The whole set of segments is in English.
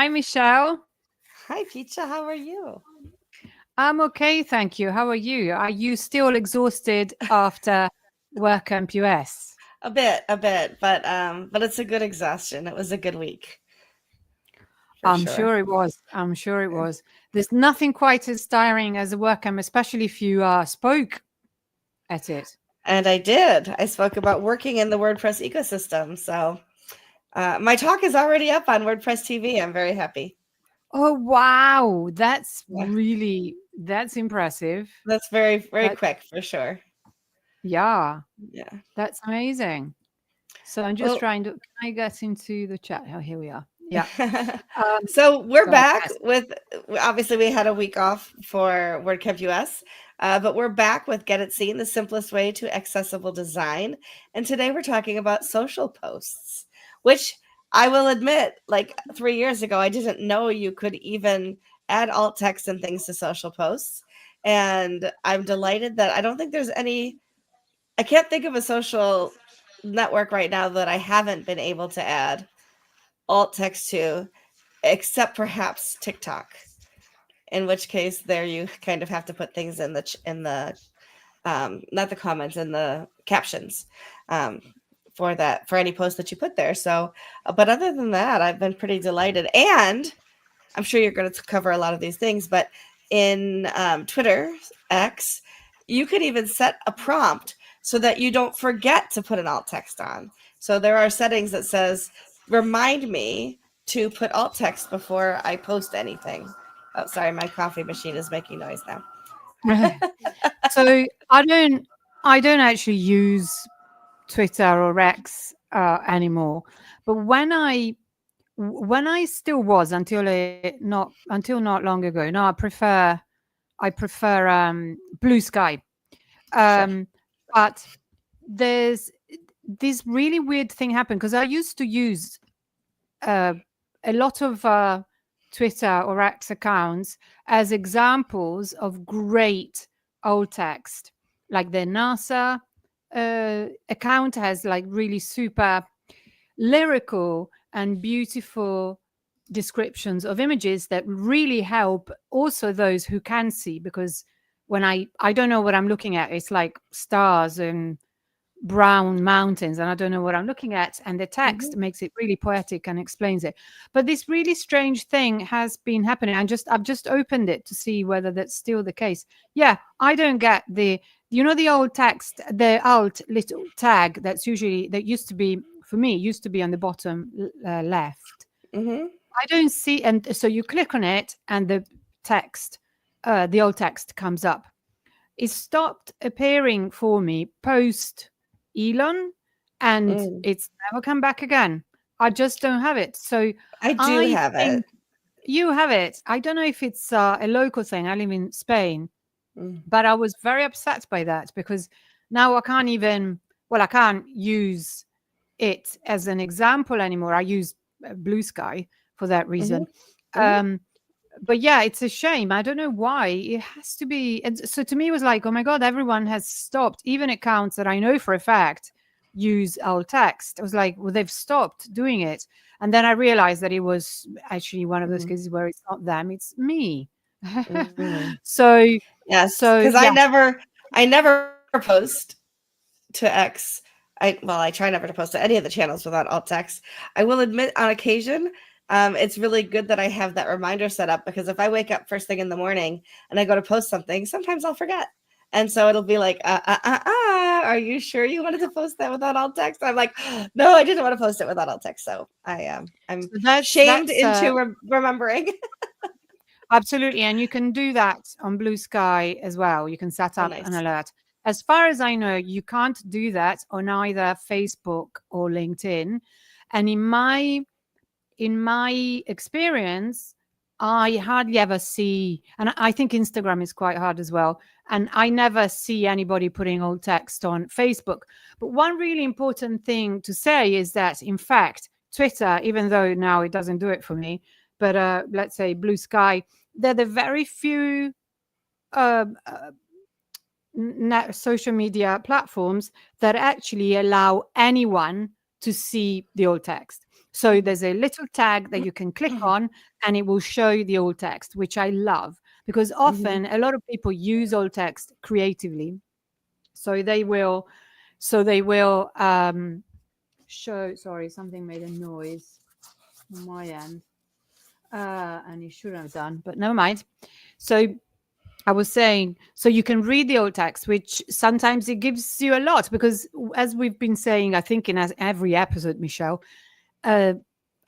Hi, Michelle. Hi, Piccia. How are you? I'm okay, thank you. How are you? Are you still exhausted after Work Camp US? A bit, but it's a good exhaustion. It was a good week for I'm sure. sure it was. I'm sure it was. There's nothing quite as tiring as a work camp, especially if you spoke at it. And I did. I spoke about working in the WordPress ecosystem. So my talk is already up on WordPress TV. I'm very happy. Oh, wow. Yeah, That's impressive. that's very, very That, quick for sure. yeah, Yeah. that's amazing. So I'm just Well, trying to, can I get into the chat? Oh, here we are. Yeah. Um, so we're so back yes. with, obviously, we had a week off for WordCamp US, but we're back with Get It Seen, the simplest way to accessible design. And today we're talking about social posts, which I will admit, like 3 years ago, I didn't know you could even add alt text and things to social posts. And I'm delighted that I don't think there's any, I can't think of a social network right now that I haven't been able to add alt text to, except perhaps TikTok. In which case, there you kind of have to put things in the not the comments, in the captions, um, for any post that you put there. So, but other than that, I've been pretty delighted, and I'm sure you're going to cover a lot of these things. But in Twitter X, you could even set a prompt so that you don't forget to put an alt text on. So there are settings that says, remind me to put alt text before I post anything. Oh, sorry, my coffee machine is making noise now. So I don't actually use Twitter or X anymore. But when I still was until not long ago. No, I prefer Blue Sky. Sure. Um, but there's this really weird thing happened because I used to use uh, a lot of Twitter or X accounts as examples of great old text. Like the NASA account has like really super lyrical and beautiful descriptions of images that really help also those who can see, because when I don't know what I'm looking at, it's like stars and brown mountains and I don't know what I'm looking at, and the Hmm. text makes it really poetic and explains it. But this really strange thing has been happening. I've just opened it to see whether that's still the case. Yeah, I don't get the old text, the alt little tag that used to be, for me, used to be on the bottom left. Hmm. I don't see, and so you click on it and the old text comes up. It stopped appearing for me post Elon, and Mm. it's never come back again. I just don't have it. So I do I have it. think you have it. I don't know if it's a local thing. I live in Spain, Mm. but I was very upset by that because now I can't even, well, I can't use it as an example anymore. I use Blue Sky for that Hmm. reason. Hmm. Um, but yeah, it's a shame. I don't know why. It has to be. And so to me, it was like, oh my God, everyone has stopped. Even accounts that I know for a fact use alt text. I was like, well, they've stopped doing it. And then I realized that it was actually one of those cases where it's not them, it's me. Hmm. so, Yes, so because yeah. I never post to X. I try never to post to any of the channels without alt text. I will admit, on occasion, it's really good that I have that reminder set up, because if I wake up first thing in the morning and I go to post something, sometimes I'll forget. And so it'll be like, are you sure you wanted to post that without alt text? I'm like, no, I didn't want to post it without alt text. So I'm So that's shamed that's into remembering. absolutely, and you can do that on Blue Sky as well. You can set Oh, up an nice. alert. As far as I know, you can't do that on either Facebook or LinkedIn. And in my experience, I hardly ever see, and I think Instagram is quite hard as well. And I never see anybody putting alt text on Facebook. But one really important thing to say is that, in fact, Twitter, even though now it doesn't do it for me, but let's say Blue Sky, they're the very few uh, uh, social media platforms that actually allow anyone to see the alt text. So there's a little tag that you can click on and it will show the alt text, which I love because Mhm. often a lot of people use alt text creatively. So they will show, sorry, something made a noise on my end. And it shouldn't have done, but never mind. So I was saying, so you can read the alt text, which sometimes it gives you a lot because, as we've been saying, I think in every episode, Michelle, uh,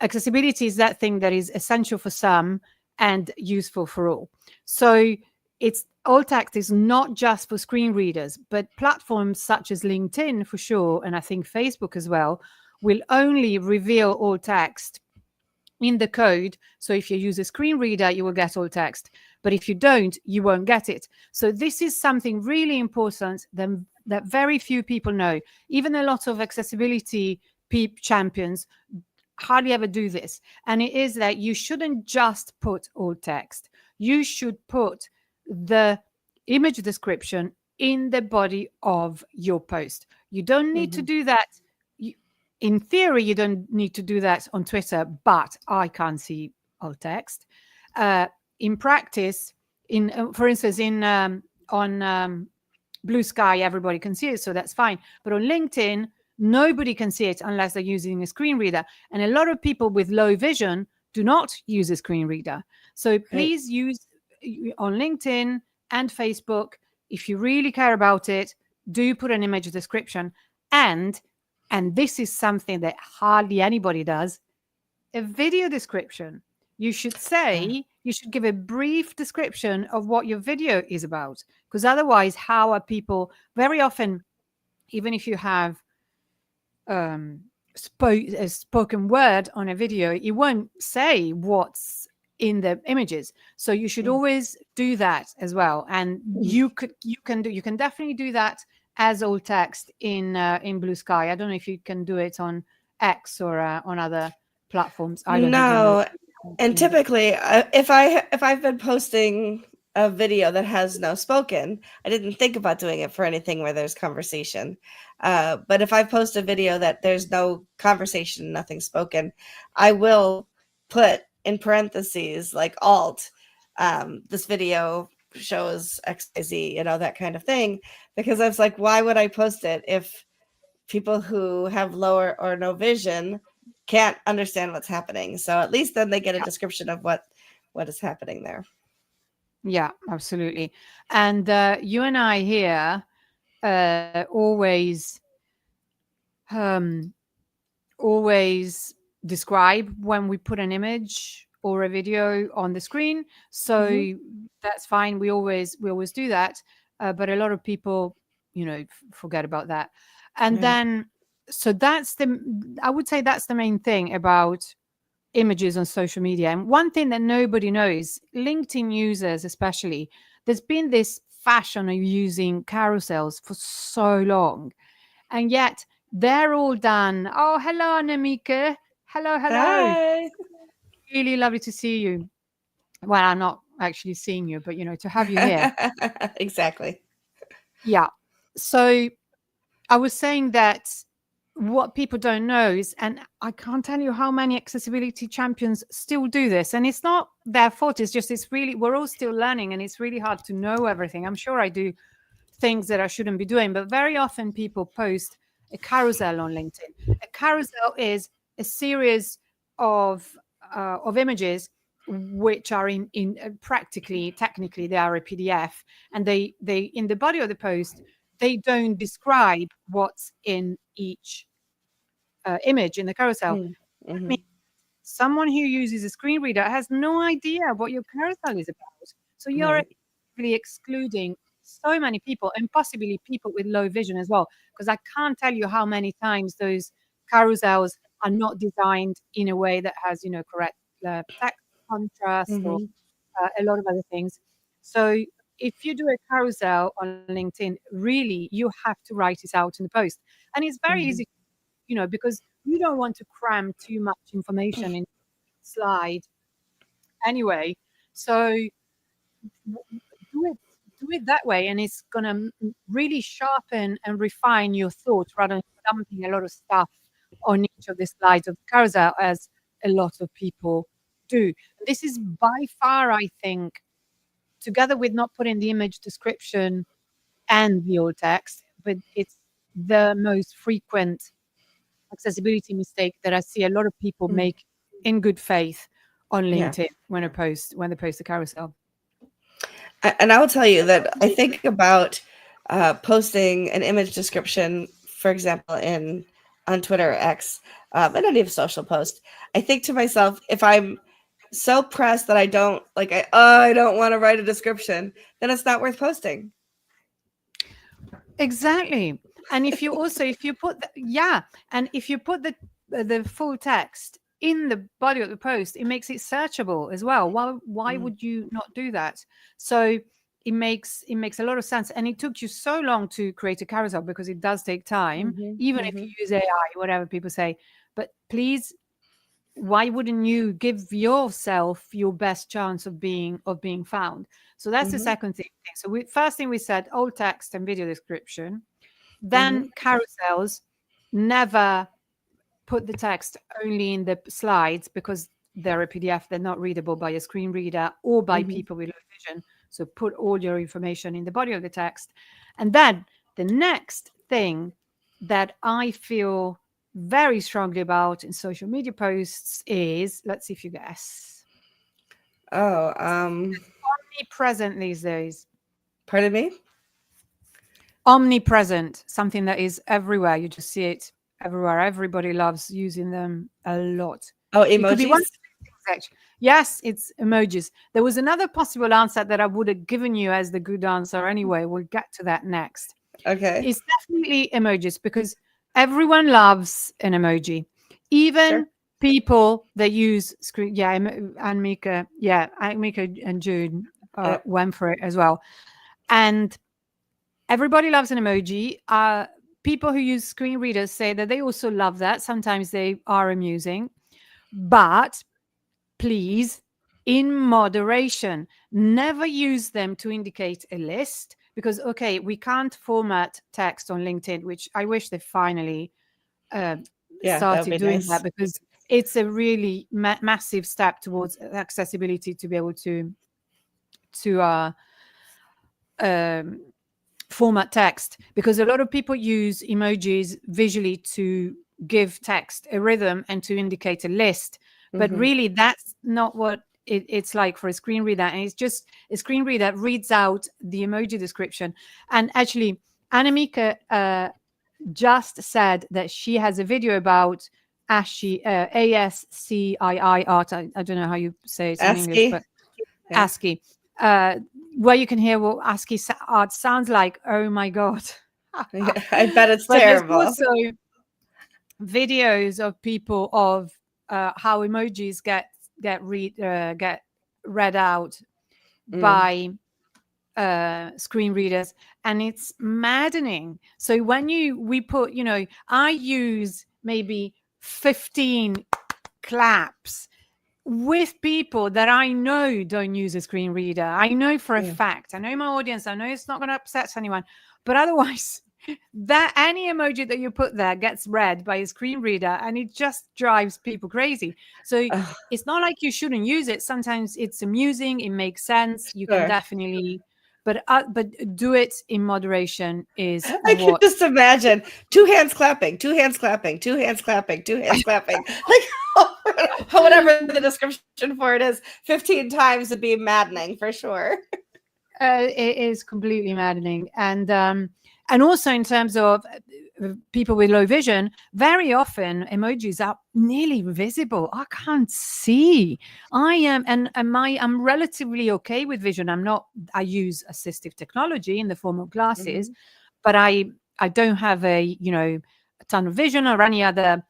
accessibility is that thing that is essential for some and useful for all. So it's alt text is not just for screen readers, but platforms such as LinkedIn for sure, and I think Facebook as well, will only reveal alt text in the code. So if you use a screen reader, you will get alt text. But if you don't, you won't get it. So this is something really important that very few people know. Even a lot of accessibility champions hardly ever do this. And it is that you shouldn't just put alt text. You should put the image description in the body of your post. You don't need to Mhm. do that. In theory, you don't need to do that on Twitter, but I can't see alt text. In practice, for instance, on Blue Sky, everybody can see it, so that's fine. But on LinkedIn, nobody can see it unless they're using a screen reader. And a lot of people with low vision do not use a screen reader. So Right. please use on LinkedIn and Facebook, if you really care about it, do put an image description. And this is something that hardly anybody does, a video description. You should Uh, say, you should give a brief description of what your video is about. Because otherwise, how are people very often, even if you have a spoken word on a video, it won't say what's in the images. So you should mm, always do that as well. And you can definitely do that as alt text in Blue Sky. I don't know if you can do it on X or on other platforms. I don't even know. No, and typically, if I've been posting a video that has no spoken, I didn't think about doing it for anything where there's conversation. But if I post a video that there's no conversation, nothing spoken, I will put in parentheses like alt. This video shows XYZ, that kind of thing, because I was like, why would I post it if people who have lower or no vision can't understand what's happening? So at least then they get a description of what is happening there. Yeah, absolutely. And you and I here um, always describe when we put an image or a video on the screen. Mhm. So that's fine. We always do that. But a lot of people, forget about that. And Right. then, so I would say that's the main thing about images on social media. And one thing that nobody knows, LinkedIn users especially, there's been this fashion of using carousels for so long. And yet they're all done. Oh, hello, Namika. Hello, hello. Hi. Really lovely to see you. Well, I'm not actually seeing you, but to have you here. Exactly. Yeah. So I was saying that what people don't know is, and I can't tell you how many accessibility champions still do this. And it's not their fault. We're all still learning and it's really hard to know everything. I'm sure I do things that I shouldn't be doing, but very often people post a carousel on LinkedIn. A carousel is a series of images which are in practically technically they are a PDF, and they in the body of the post they don't describe what's in each image in the carousel. Mm. That means Mhm. someone who uses a screen reader has no idea what your carousel is about. So you're Right. actively excluding so many people and possibly people with low vision as well. Because I can't tell you how many times those carousels are not designed in a way that has, correct text contrast or Mhm. a lot of other things. So if you do a carousel on LinkedIn, really you have to write it out in the post. And it's very Mhm. easy, because you don't want to cram too much information in slide anyway. So do it do it that way, and it's gonna really sharpen and refine your thoughts rather than dumping a lot of stuff on each of the slides of the carousel, as a lot of people do. This is by far, I think, together with not putting the image description and the alt text, but it's the most frequent accessibility mistake that I see a lot of people Mm. make in good faith on Yeah. LinkedIn when they post the carousel. And I will tell you that I think about posting an image description, for example, on Twitter or X, and any social post. I think to myself, if I'm so pressed that I don't I don't want to write a description, then it's not worth posting. Exactly. And if you put the full text in the body of the post, it makes it searchable as well. Why would you not do that? So it makes a lot of sense. And it took you so long to create a carousel because it does take time, even if you use AI, whatever people say. But please, why wouldn't you give yourself your best chance of being found? So that's the second thing. So first thing we said, alt text and video description. Then carousels, never put the text only in the slides because they're a PDF, they're not readable by a screen reader or by people with low vision. So put all your information in the body of the text. And then the next thing that I feel very strongly about in social media posts is, let's see if you guess. Oh, Omnipresent these days. pardon me? Omnipresent, something that is everywhere. You just see it everywhere. Everybody loves using them a lot. Oh, It could be one emojis? of the things, actually. Yes, it's emojis. There was another possible answer that I would have given you as the good answer anyway. We'll get to that next. Okay. It's definitely emojis because everyone loves an emoji. Even people that use screen. Yeah, and Mika. Yeah, Mika and Jude went for it as well. And everybody loves an emoji. People who use screen readers say that they also love that. Sometimes they are amusing, but please, in moderation, never use them to indicate a list because, okay, we can't format text on LinkedIn, which I wish they finally started doing that because it's a really massive step towards accessibility to be able to format text, because a lot of people use emojis visually to give text a rhythm and to indicate a list, but really that's not what it's like for a screen reader. And it's just a screen reader reads out the emoji description. And actually, Anamika just said that she has a video about ASCII art. I don't know how you say it in English, but ASCII. Where you can hear what ASCII art sounds like. Oh my God. I bet it's but terrible. There's also videos of people of how emojis get read out by screen readers, and it's maddening. So when we put, I use maybe 15 claps with people that I know don't use a screen reader. I know for a fact. I know my audience. I know it's not going to upset anyone. But otherwise, that any emoji that you put there gets read by a screen reader, and it just drives people crazy. So it's not like you shouldn't use it. Sometimes it's amusing. It makes sense. You can definitely, but do it in moderation. I can just imagine 2 hands clapping, 2 hands clapping, 2 hands clapping, 2 hands clapping. Like whatever the description for it is, 15 times would be maddening for sure. It is completely maddening. And also in terms of people with low vision, very often emojis are nearly invisible. I can't see. I'm relatively okay with vision. I use assistive technology in the form of glasses, but I don't have a ton of vision or any other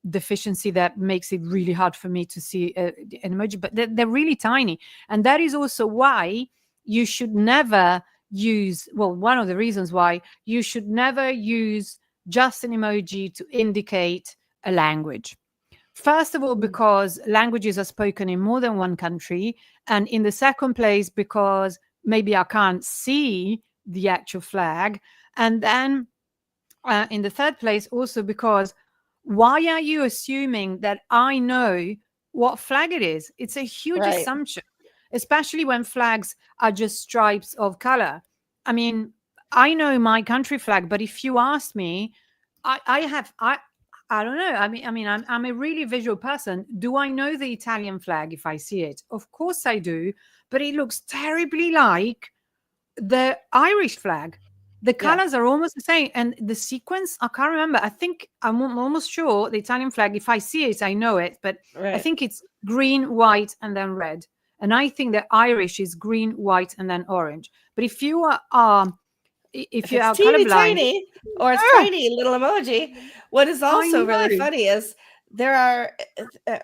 deficiency that makes it really hard for me to see an emoji, but they're really tiny. And that is also why you should never use, one of the reasons why you should never use just an emoji to indicate a language. First of all, because languages are spoken in more than one country. And in the second place, because maybe I can't see the actual flag. And then in the third place, also because Why are you assuming that I know what flag it is? It's a huge Right. assumption, especially when flags are just stripes of color. I mean, I know my country flag, but if you ask me, I have I don't know. I'm a really visual person. Do I know the Italian flag if I see it? Of course I do, but it looks terribly like the Irish flag. The Yeah. colors are almost the same, and the sequence I can't remember. I think I'm almost sure the Italian flag. If I see it, I know it, but I Right. think it's green, white, and then red. And I think the Irish is green, white, and then orange. But if you are if If you it's are teeny colorblind, tiny or it's ah, tiny little emoji, what is I also really know. funny is there are,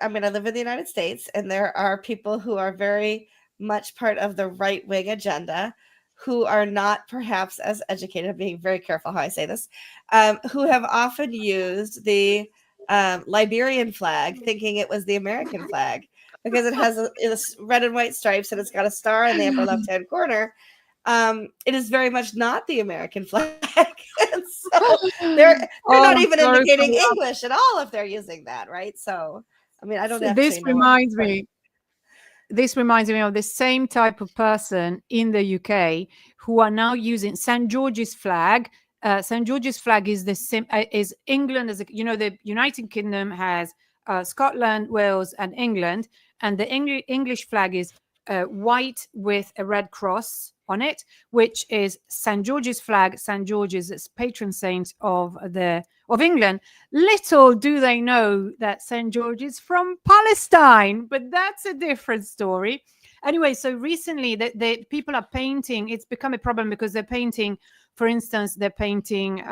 I mean, I live in the United States, and there are people who are very much part of the right wing agenda who are not perhaps as educated. I'm being very careful how I say this, who have often used the Liberian flag thinking it was the American flag because it has it's red and white stripes and it's got a star in the upper left hand corner. It is very much not the American flag. And so they're Oh, not even sorry for indicating the English at all if they're using that, right? So I mean, I don't this actually know what reminds part. me this reminds me of the same type of person in the UK who are now using St. George's flag. St. George's flag is the same is England, as you know, the United Kingdom has Scotland, Wales, and England, and the English flag is white with a red cross on it, which is St. George's flag. St. George is patron saint of England. Little do they know that St. George is from Palestine, but that's a different story. Anyway, so recently the people are painting. It's become a problem because they're painting, for instance, they're painting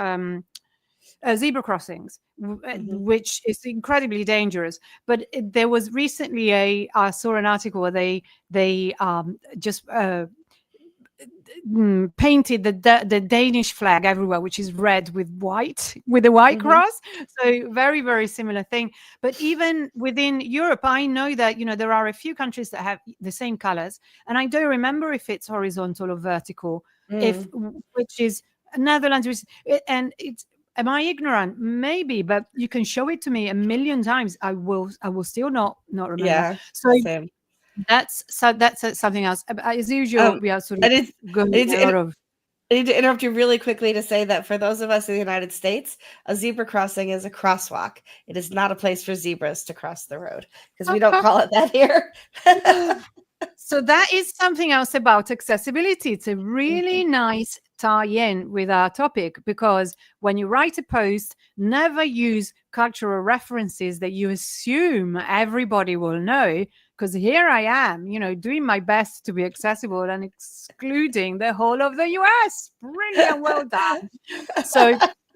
zebra crossings, Mhm. which is incredibly dangerous. But there was recently I saw an article where they just painted the Danish flag everywhere, which is red with white, with a white Mhm. cross. So very, very similar thing. But even within Europe, I know that, there are a few countries that have the same colors. And I don't remember if it's horizontal or vertical, if Mm. which is Netherlands. And it's, am I ignorant? Maybe, but you can show it to me a million times. I will still not remember. Yeah, So same. that's something else. As usual, Um, we are sort I of need I going need a to lot of I need to interrupt you really quickly to say that for those of us in the United States, a zebra crossing is a crosswalk. It is not a place for zebras to cross the road because we don't call it that here. So that is something else about accessibility. It's a Mhm. really nice tie-in with our topic, because when you write a post, never use cultural references that you assume everybody will know. Because here I am, doing my best to be accessible and excluding the whole of the US. Brilliant, well done. So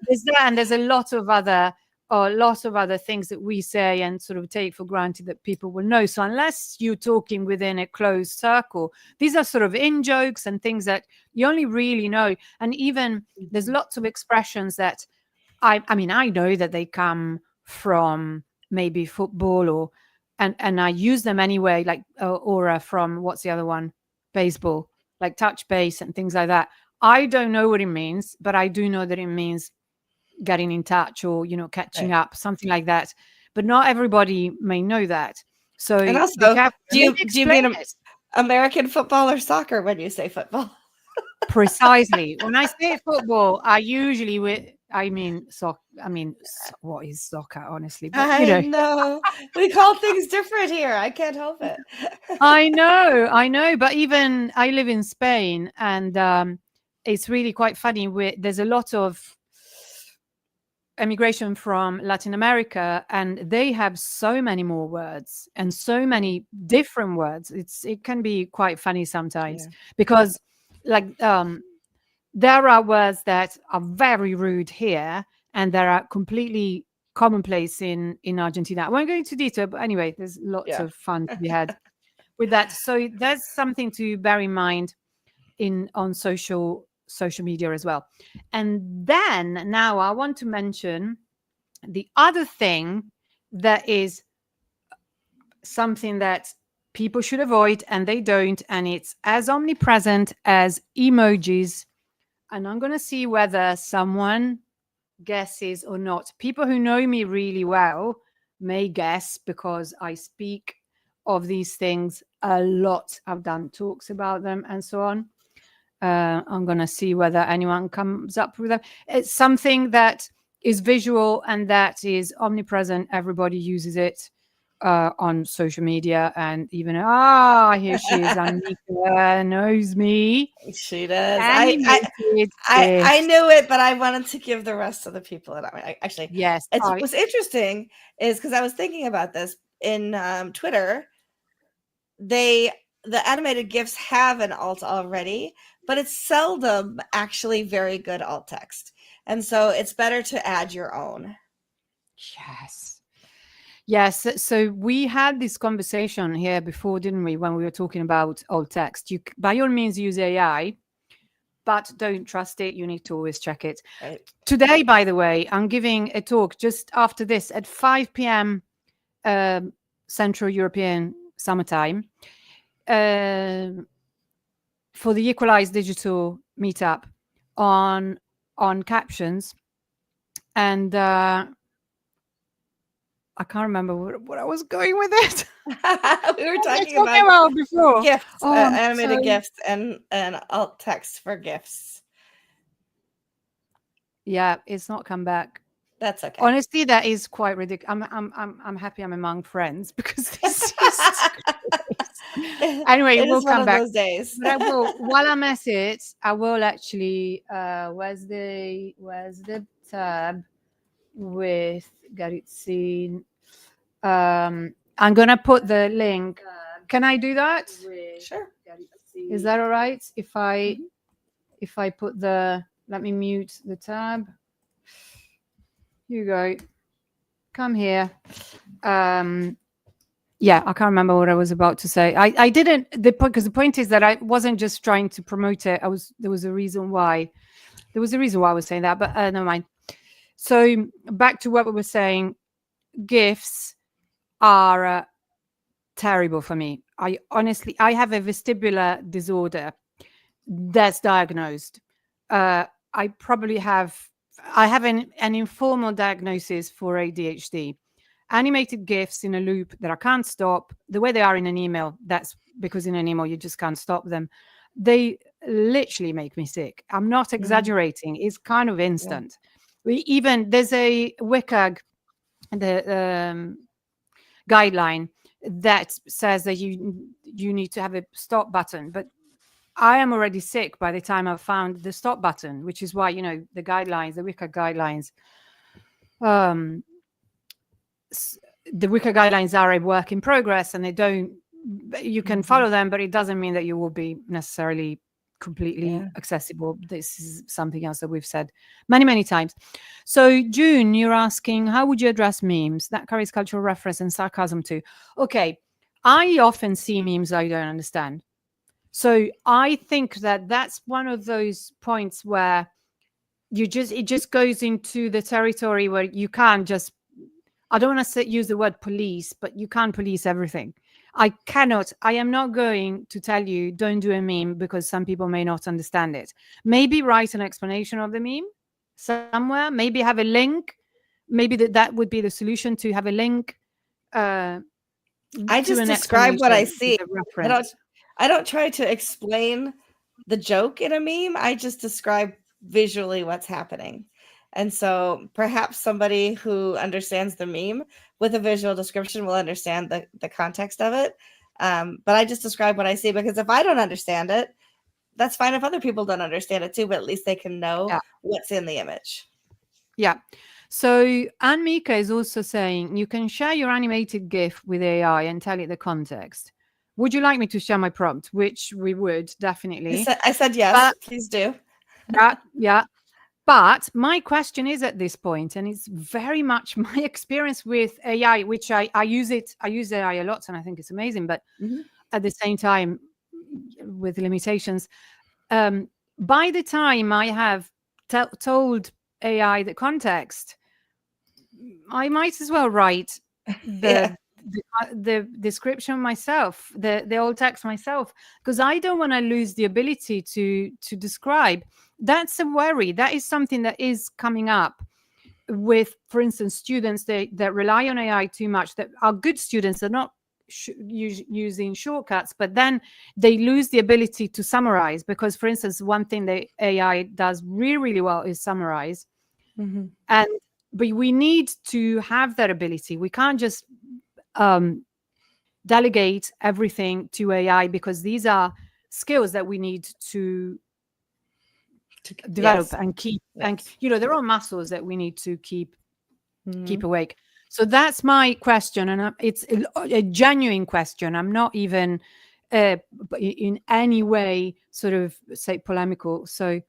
there's that, and there's a lot of other things that we say and sort of take for granted that people will know. So unless you're talking within a closed circle, these are sort of in jokes and things that you only really know. And even there's Mhm. lots of expressions that I mean, I know that they come from maybe football and I use them anyway, like or from what's the other one, baseball, like touch base and things like that. I don't know what it means, but I do know that it means getting in touch or catching Right. up, something like that. But not everybody may know that, And so be also, careful do and maybe you explain mean it. American football or soccer when you say football? Precisely, when I say football, I mean soccer. What is soccer, honestly? But I know. We call things different here. I can't help it. I know, but even I live in Spain, and it's really quite funny. There's a lot of immigration from Latin America, and they have so many more words and so Mm, many different words. It can be quite funny sometimes, yeah. because like there are words that are very rude here, and there are completely commonplace in Argentina. I won't go into detail, but anyway, there's lots Yeah. of fun to be had with that. So there's something to bear in mind on social media as well. And then now I want to mention the other thing that is something that people should avoid, and they don't, and it's as omnipresent as emojis. And I'm going to see whether someone guesses or not. People who know me really well may guess because I speak of these things a lot. I've done talks about them and so on. I'm going to see whether anyone comes up with them. It's something that is visual and that is omnipresent. Everybody uses it on social media, and even here she is. Annika knows me. She does. Animated I gifs. knew it, but I wanted to give the rest of the people it. Actually, Yes. what's interesting is because I was thinking about this in Twitter. The animated GIFs have an alt already, but it's seldom actually very good alt text. And so it's better to add your own. Yes. Yes. So we had this conversation here before, didn't we, when we were talking about alt text? You, by all means, use AI, but don't trust it. You need to always check it. Right. Today, by the way, I'm giving a talk just after this at 5 p.m. Central European summertime for the Equalized Digital meetup on captions. And I can't remember what I was going with it. We were talking about before GIFs, animated GIFs and alt text for GIFs. Yeah, it's not come back. That's okay. Honestly, that is quite ridiculous. I'm happy I'm among friends because this is anyway, we'll come back. Those days. But I will, while I'm at it, I will actually where's the tab with Get It Seen? I'm gonna put the link. Can I do that? Sure. Is that all right? If I put the, let me mute the tab. You go. Come here. Yeah, I can't remember what I was about to say. I didn't, because the point is that I wasn't just trying to promote it. There was a reason why. There was a reason why I was saying that, but never mind. So back to what we were saying. GIFs are terrible for me. I have a vestibular disorder that's diagnosed. I have an informal diagnosis for ADHD. Animated GIFs in a loop that I can't stop, the way they are in an email, that's because in an email you just can't stop them. They literally make me sick. I'm not exaggerating. It's kind of instant. Yeah. There's a WCAG, the guideline that says that you need to have a stop button, but I am already sick by the time I've found the stop button, which is why, the guidelines, the WCAG guidelines, the WCAG guidelines are a work in progress, and you can follow them, but it doesn't mean that you will be necessarily completely accessible. This is something else that we've said many, many times. So June, you're asking, how would you address memes? That carries cultural reference and sarcasm too. Okay. I often see memes I don't understand. So I think that that's one of those points where it just goes into the territory where you can't just, I don't want to use the word police, but you can't police everything. I am not going to tell you don't do a meme because some people may not understand it. Maybe write an explanation of the meme somewhere, maybe have a link. Maybe that would be the solution, to have a link. I just describe what I see. I don't try to explain the joke in a meme. I just describe visually what's happening. And so perhaps somebody who understands the meme with a visual description will understand the context of it. But I just describe what I see, because if I don't understand it, that's fine if other people don't understand it too, but at least they can know what's in the image. Yeah. So Ann Mika is also saying you can share your animated GIF with AI and tell it the context. Would you like me to share my prompt? Which we would definitely. I said yes, please do. Yeah. But my question is, at this point, and it's very much my experience with AI, which I use AI a lot, and I think it's amazing, but at the same time, with limitations. By the time I have told AI the context, I might as well write the description myself, the old text myself, because I don't want to lose the ability to describe. That's a worry. That is something that is coming up. with, for instance, students that rely on AI too much, that are good students, they're not using shortcuts, but then they lose the ability to summarize, because, for instance, one thing that AI does really, really well is summarize. But we need to have that ability. We can't just delegate everything to AI, because these are skills that we need to develop and keep. And there are muscles that we need to keep awake. So that's my question, and it's a genuine question. I'm not even in any way sort of say polemical. So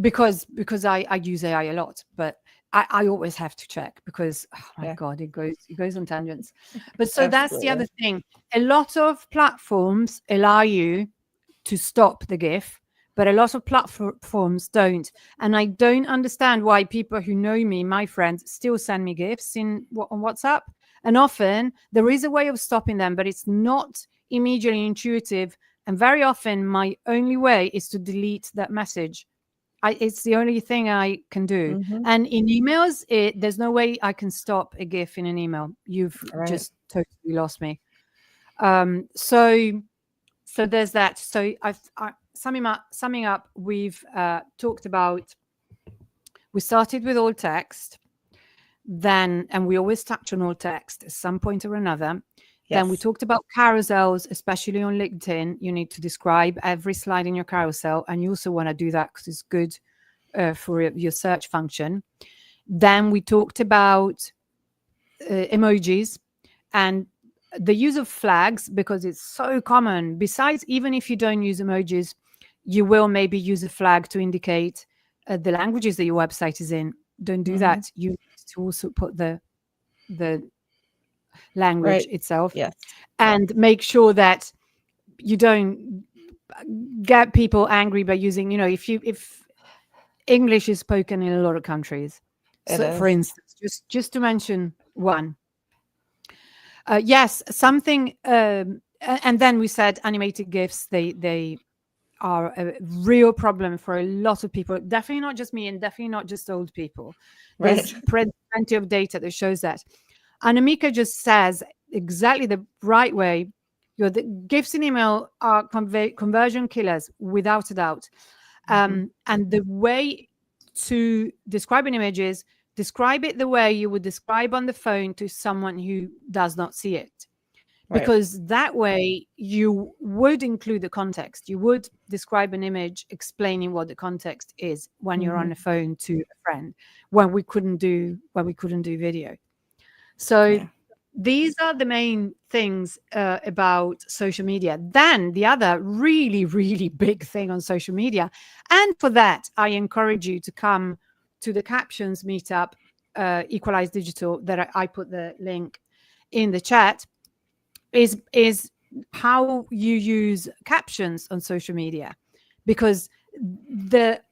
because I use AI a lot, but I always have to check, because oh my God, it goes on tangents. But so that's the other thing. A lot of platforms allow you to stop the GIF, but a lot of platforms don't. And I don't understand why people who know me, my friends, still send me GIFs on WhatsApp. And often there is a way of stopping them, but it's not immediately intuitive. And very often my only way is to delete that message. It's the only thing I can do. And in emails, there's no way I can stop a GIF in an email. You've just totally lost me. So there's that. So summing up, we've talked about, we started with alt text, then, and we always touch on alt text at some point or another. Then we talked about carousels, especially on LinkedIn. You need to describe every slide in your carousel, and you also want to do that because it's good for your search function. Then we talked about emojis and the use of flags, because it's so common. Besides, even if you don't use emojis, you will maybe use a flag to indicate the languages that your website is in. Don't do that. You need to also put the language itself, and make sure that you don't get people angry by using, if English is spoken in a lot of countries. So, for instance, just to mention one. Yes, something, and then we said animated GIFs, they are a real problem for a lot of people. Definitely not just me, and definitely not just old people. There's plenty of data that shows that. And Amika just says exactly the right way. The GIFs in email are conversion killers, without a doubt. And the way to describe an image is describe it the way you would describe on the phone to someone who does not see it. Because that way you would include the context. You would describe an image explaining what the context is when you're on the phone to a friend, when we couldn't do video. So these are the main things about social media. Then the other really, really big thing on social media, and for that, I encourage you to come to the Captions meetup, Equalize Digital, that I put the link in the chat, is how you use captions on social media, because that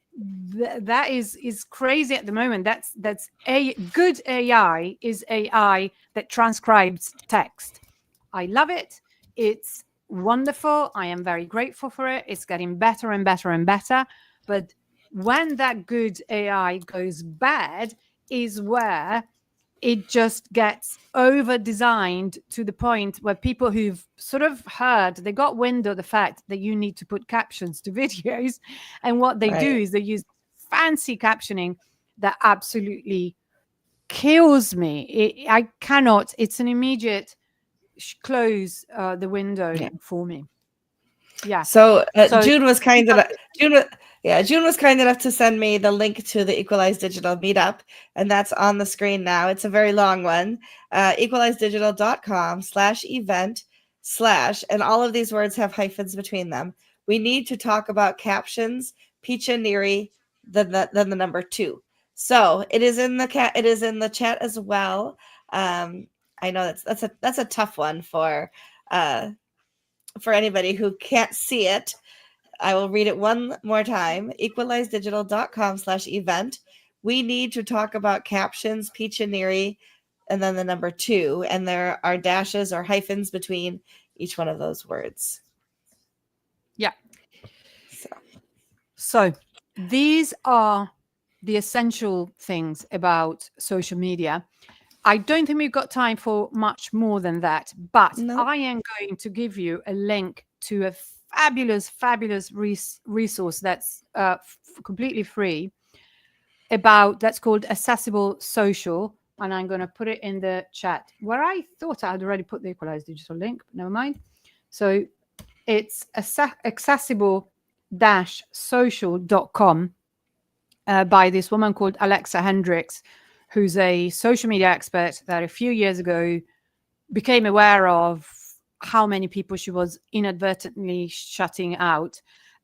is crazy at the moment. That's a good AI is AI that transcribes text. I love it. It's wonderful. I am very grateful for it. It's getting better and better and better. But when that good AI goes bad is where it just gets over designed to the point where people who've sort of heard, they got wind of the fact that you need to put captions to videos. And what they do is they use fancy captioning that absolutely kills me. I cannot, it's an immediate close the window for me. Yeah. So June was kind enough. June was kind enough to send me the link to the Equalize Digital meetup, and that's on the screen now. It's a very long one. equalizedigital.com/event/ and all of these words have hyphens between them. We need to talk about captions, Piccia Neri, then the number 2. So it is in the it is in the chat as well. I know that's a tough one for anybody who can't see it. I will read it one more time. equalizedigital.com/event. We need to talk about captions, Piccia Neri, and then the number 2. And there are dashes or hyphens between each one of those words. Yeah. So these are the essential things about social media. I don't think we've got time for much more than that, but No. I am going to give you a link to a fabulous resource that's completely free that's called Accessible Social. And I'm going to put it in the chat where I thought I had already put the equalized digital link, but never mind. So it's accessible-social.com by this woman called Alexa Hendricks, who's a social media expert that a few years ago became aware of how many people she was inadvertently shutting out.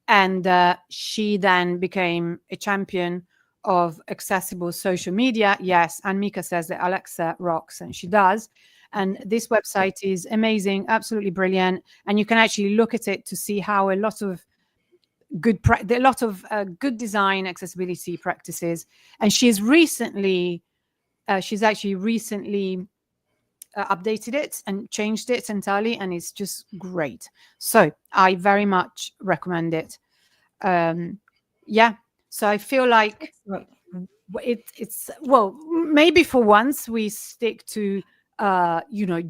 And she then became a champion of accessible social media. Yes, and Mika says that Alexa rocks, and she does. And this website is amazing, absolutely brilliant. And you can actually look at it to see how a lot of good design accessibility practices. And she's actually recently updated it and changed it entirely, and it's just great. So I very much recommend it. Yeah, so I feel like it's well, maybe for once we stick to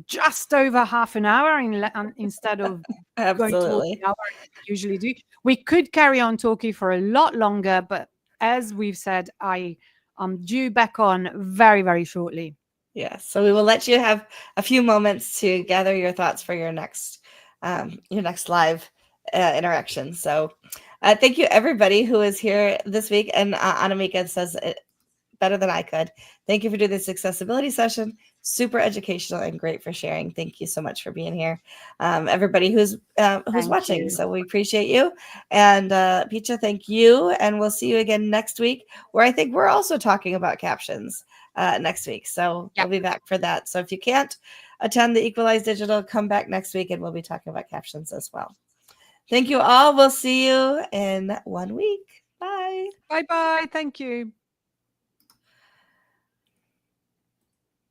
just over half an hour instead of going to Absolutely. an hour we usually do. We could carry on talking for a lot longer, but as we've said, I am due back on very, very shortly. Yeah, so we will let you have a few moments to gather your thoughts for your next live interaction. So thank you everybody who is here this week. And Anamika says it better than I could. Thank you for doing this accessibility session. Super educational and great for sharing. Thank you so much for being here. Everybody who's Thank watching. you. So we appreciate you. And Piccia, thank you. And we'll see you again next week, where I think we're also talking about captions next week. So we'll be back for that. So if you can't attend the Equalized Digital, come back next week and we'll be talking about captions as well. Thank you all. We'll see you in 1 week. Bye. Bye-bye. Thank you.